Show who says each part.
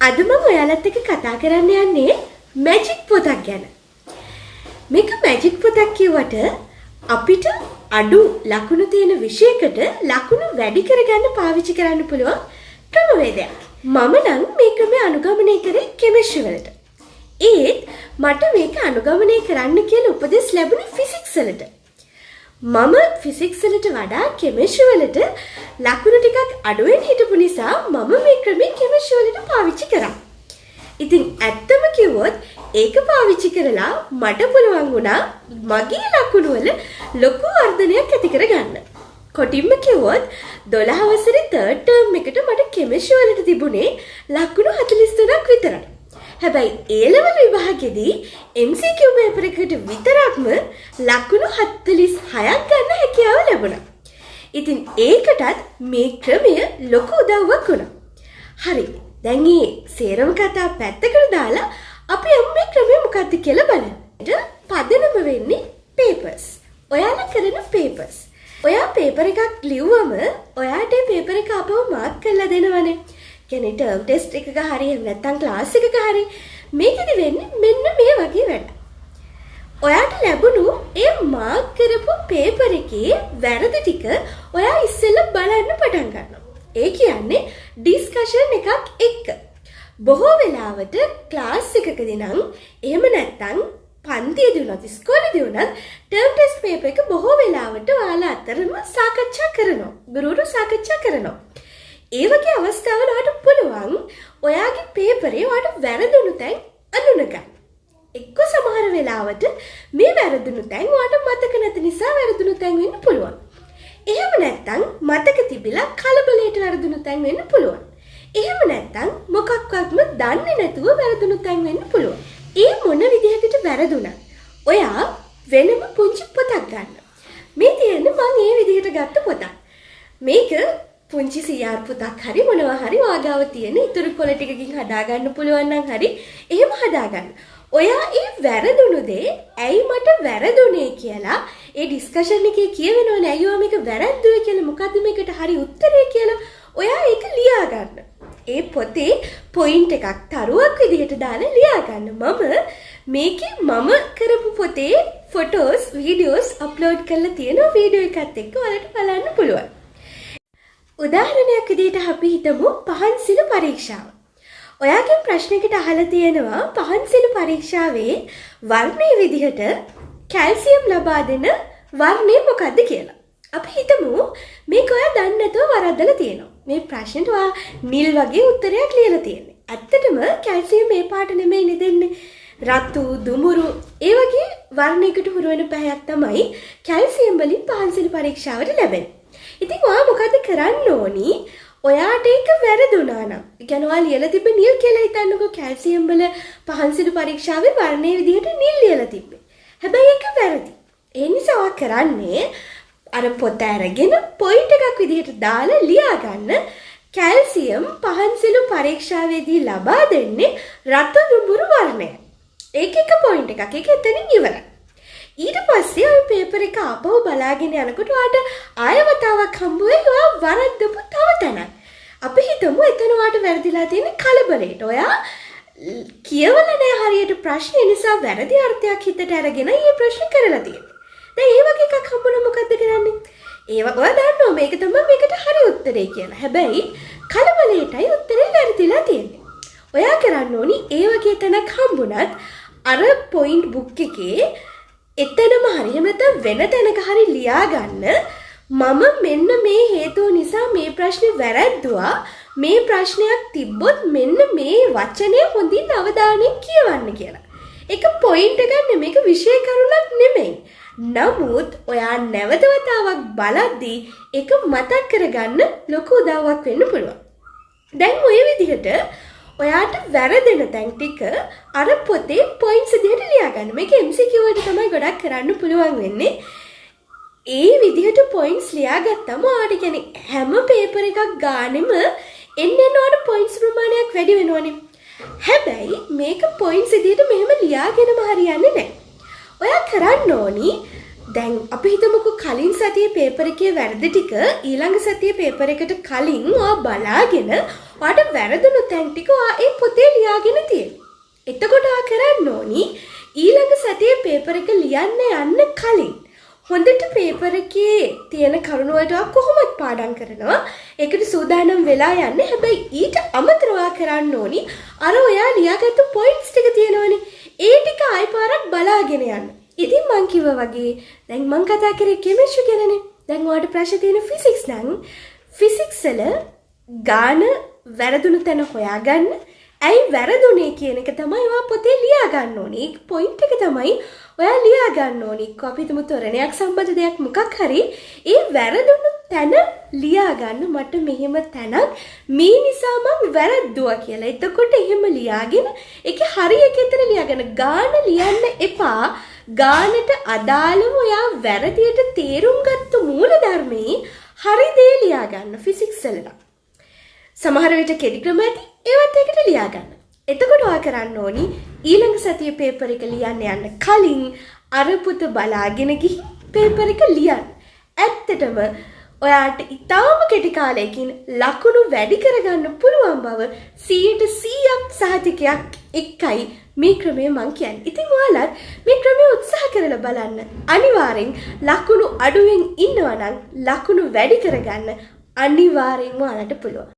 Speaker 1: අද මම ඔයාලත් එක්ක කතා කරන්න යන්නේ මැජික් පොතක් ගැන. මේක මැජික් පොතක් කියවට අපිට අඩු ලකුණු තියෙන විෂයකට ලකුණු වැඩි කරගන්න පාවිච්චි කරන්න පුළුවන් ක්‍රමවේදයක්. මම නම් මේ ක්‍රමය අනුගමනය කරේ කෙමිස්ට්‍රි වලට. ඒත් මට මේක අනුගමනය කරන්න කියලා උපදෙස් ලැබුණේ ෆිසික්ස් වලට. මම ෆිසික්ස් වලට වඩා කෙමිස්ට්‍රි වලට ලකුණු ටිකක් අඩු වෙන හිටපු නිසා මම මේ ක්‍රමය කෙමිස්ට්‍රි වලට පාවිච්චි කරා. ඉතින් ඇත්තම කිව්වොත් ඒක පාවිච්චි කරලා මට පුළුවන් වුණා මගේ ලකුණු වල ලොකු වර්ධනයක් ඇති කරගන්න. කොටින්ම කිව්වොත් 12 වසරේ තර්ඩ් ටර්ම් එකට මට කෙමිස්ට්‍රි වලට තිබුණේ ලකුණු 43ක් විතරයි. හැබැයි A level විභාගෙදී MCQ පේපර් එකට විතරක්ම ලකුණු 46ක් ගන්න හැකියාව ලැබුණා. ඉතින් ඒකටත් මේ ක්‍රමය ලොකු උදව්වක් වුණා. හරි. දැන් මේ සේරම කතා පැත්තකට දාලා අපි මේ ක්‍රමය මොකක්ද කියලා බලමු. පදනම වෙන්නේ papers. ඔයාලා කරන papers. ඔයා පේපර් එකක් ලිව්වම ඔයාට ඒ පේපර් එක ආපහු මාර්ක් කරලා දෙනවනේ. කියන්නේ ටර්ම් ටෙස්ට් එකක හරි එහෙම නැත්නම් ක්ලාස් එකක හරි මේකෙදි වෙන්නේ මෙන්න මේ වගේ වැඩ. ඔයාට ලැබුණු ඒ මාර්ක් කරපු පේපර් එකේ වැරදි ටික ඔයා ඉස්සෙල්ලා බලන්න පටන් ගන්නවා. ඒ කියන්නේ ඩිස්කෂන් එකක් එක්ක. බොහෝ වෙලාවට ක්ලාස් එකකදී නම් එහෙම නැත්නම් පන්තියේදී උනත් ඉස්කෝලේදී උනත් ටර්ම් ටෙස්ට් පේපර් එක බොහෝ වෙලාවට ඔයාලා අතරම සාකච්ඡා කරනවා. ගුරුවරු සාකච්ඡා කරනවා. ඒ වගේ අවස්ථාවල ඔයාලට පුළුවන් ඔයාගේ පේපරේ ඔයාලට වැරදුණු තැන් අඳුන ගන්න. එක්ක සමහර වෙලාවට මේ වැරදුණු තැන් ඔයාලට මතක නැති නිසා වැරදුණු තැන් වෙන්න පුළුවන්. එහෙම නැත්නම් මතක තිබිලා කලබලයට වැරදුණු තැන් වෙන්න පුළුවන්. එහෙම නැත්නම් මොකක්වත්ම දන්නේ නැතුව වැරදුණු තැන් වෙන්න පුළුවන්. ඒ මොන විදිහකට වැරදුණා ඔයා වෙනම පුංචි පොතක් ගන්න. මේ තියෙන්නේ මම මේ විදිහට ගත්ත පොතක්. මේක පුංචි CR පොතක් හරි මොනවා හරි වාගාව තියෙන ඉතුරු කොළ ටිකකින් හදා ගන්න පුළුවන් නම් හරි එහෙම හදා ගන්න. ඔයා ඒ වැරදුණු දේ ඇයි මට වැරදුනේ කියලා ඒ ඩිස්කෂන් එකේ කියවෙනවනේ අයියෝ මේක වැරද්දුවේ කියලා මොකද්ද මේකට හරි උත්තරේ කියලා ඔයා ඒක ලියා ගන්න. ඒ පොතේ පොයින්ට් එකක් තරුවක් විදිහට දාලා ලියා ගන්න. මේකේ මම කරපු පොතේ ෆොටෝස් වීඩියෝස් අප්ලෝඩ් කරලා තියෙන වීඩියෝ එකත් එක්ක ඔයාලට බලන්න පුළුවන්. උදාහරණයක් විදිහට අපි හිතමු පහන්සිල පරීක්ෂාව. ඔයාගෙන් ප්‍රශ්නයකට අහලා තියෙනවා පහන්සිල පරීක්ෂාවේ වර්ණයේ විදිහට කැල්සියම් ලබා දෙන වර්ණය මොකක්ද කියලා. අපි හිතමු මේක ඔයා දන්නේ නැතුව වරද්දලා තියෙනවා. මේ ප්‍රශ්නෙට ඔයා නිල් වගේ උත්තරයක් ලියලා තියෙන්නේ. ඇත්තටම කැල්සියම් මේ පාට නෙමෙයි දෙන්නේ. රතු, දුමුරු ඒ වගේ වර්ණයකට හුරු වෙන පැහැයක් තමයි කැල්සියම් වලින් පහන්සිල පරීක්ෂාවට ලැබෙන්නේ. ඉතින් ඔයා මොකද කරන්න ඕනි? ඔයාට ඒක වැරදුනා නම්, ඒ කියන්නේ ඔයා ලියලා තිබ්බ නිල් කියලා හිතන්නකෝ කැල්සියම් වල පහන්සිල පරීක්ෂාවේ වර්ණයේ විදිහට නිල් ලියලා තිබ්බේ. හැබැයි ඒක වැරදි. ඒ නිසා ඔයා කරන්නේ අර පොත අරගෙන පොයින්ට් එකක් විදිහට දාලා ලියා ගන්න කැල්සියම් පහන්සිල පරීක්ෂාවේදී ලබා දෙන්නේ රතු දුඹුරු වර්ණය. ඒක එක පොයින්ට් එකක්. ඒක එතනින් ඉවරයි. ඊට පස්සේ ඔය පේපර් එක ආපහු බලාගෙන යනකොට ඔයාට ආයවතාවක් හම්බ වෙයි ඔයා වරද්දපු තව තැනක්. අපි හිතමු එතන ඔයාට වැරදිලා තියෙන කලබලයට. ඔයා කියවලා නැහැ හරියට ප්‍රශ්නේ නිසා වැරදි අර්ථයක් හිතට අරගෙන මේ ප්‍රශ්නේ කරලා තියෙන්නේ. දැන් මේ වගේ එකක් හම්බුනොත් මොකද්ද කරන්නේ? ඒව ඔයා දන්නවා මේක තමයි මේකට හරි උත්තරේ කියලා. හැබැයි කලබලයටයි උත්තරේ වැරදිලා තියෙන්නේ. ඔයා කරන්න ඕනි ඒ වගේ තැනක් හම්බුනත් අර පොයින්ට් බුක් එකේ එතනම හරි එහෙම නැත්නම් වෙන තැනක හරි ලියා ගන්න මම මෙන්න මේ හේතුව නිසා මේ ප්‍රශ්නේ වැරද්දුවා මේ ප්‍රශ්නයක් තිබ්බොත් මෙන්න මේ වචනය හොඳින් අවධානයෙන් කියවන්න කියලා. ඒක පොයින්ට් එකක් නෙමෙයි මේක විෂය කරුණක් නෙමෙයි. නමුත් ඔයා නැවත වතාවක් බලද්දී ඒක මතක් කරගන්න ලොකු උදව්වක් වෙන්න පුළුවන්. දැන් ඔය විදිහට ඔයාට වැරදෙන තැන් ටික අර පොතේ පොයින්ට්ස් විදිහට ලියා ගන්න. මේක MCQ වලට තමයි ගොඩක් කරන්න පුළුවන් වෙන්නේ. ඒ විදිහට පොයින්ට්ස් ලියාගත්තම ඔයාට කියන්නේ හැම පේපර් එකක් ගානෙම එන්න ඔයාට පොයින්ට්ස් ප්‍රමාණයක් වැඩි වෙනවනේ. හැබැයි මේක පොයින්ට්ස් විදිහට මෙහෙම ලියාගෙනම හරියන්නේ නැහැ. ඔයා කරන්න ඕනි දැන් අපි හිතමුකෝ කලින් සතියේ පේපර් එකේ වැරදි ටික ඊළඟ සතියේ පේපර් එකට කලින් ඔයා බලාගෙන ඔයාට වැරදුණු තැන් ටික ඔයා ඒ පොතේ ලියාගෙන තියෙනවා. එතකොට ඔයා කරන්න ඕනි ඊළඟ සතියේ පේපර් එක ලියන්න යන්න කලින් හොඳට පේපර් එකේ තියෙන කරුණු වලට ඔයා කොහොමද පාඩම් කරනවා ඒකට සූදානම් වෙලා යන්න. හැබැයි ඊට අමතරව ඔයා කරන්න ඕනි අර ඔයා ලියාගත්තු පොයින්ට්ස් ටික තියෙනවනේ ඒ ටික ආයි පාරක් බලාගෙන යන්න. ඉතින් මං කිව්වා වගේ දැන් මං කතා කරේ කෙමිස්ට්‍රි ගැනනේ. දැන් ඔයාලට ප්‍රශ්න තියෙන ෆිසික්ස් නම් ෆිසික්ස් වල ගාන වැරදුණු තැන හොයාගන්න. ඇයි වැරදුනේ කියන එක තමයි ඔයා පොතේ ලියා ගන්න ඕනේ. ඒ පොයින්ට් එක තමයි ඔයා ලියා ගන්න ඕනේ. අපි හිතමු තොරණයක් සම්බන්ධ දෙයක් මොකක් හරි ඒ වැරදුණු තැන ලියා ගන්න. මට මෙහෙම තැනක් මේ නිසා මම වැරද්දුවා කියලා. එතකොට එහෙම ලියාගෙන ඒකේ හරි එක එතන ලියාගෙන ගාන ලියන්න එපා. ගානට අදාළව ඔයා වැරදියට තේරුම් ගත්ත මූලධර්මයේ හරි දේ ලියා ගන්න ෆිසික්ස් වල. සමහර විට කෙටි ක්‍රම ඇති ඒවත් එකට ලියා ගන්න. එතකොට ඔයා කරන්න ඕනි ඊළඟ සතියේ පේපර් එක ලියන්න යන්න කලින් අර පොත බලාගෙන ගිහින් පේපර් එක ලියන්න. ඇත්තටම ඔයාට ඉතාම කෙටි කාලයකින් ලකුණු වැඩි කරගන්න පුළුවන් බව 100% සහතිකයක් එක්කයි මේ ක්‍රමය මං කියන්නේ. ඉතින් ඔයාලත් මේ ක්‍රමය උත්සාහ කරලා බලන්න. අනිවාර්යෙන් ලකුණු අඩුවෙන් ඉන්නවා නම් ලකුණු වැඩි කරගන්න අනිවාර්යෙන්ම ඔයාලට පුළුවන්.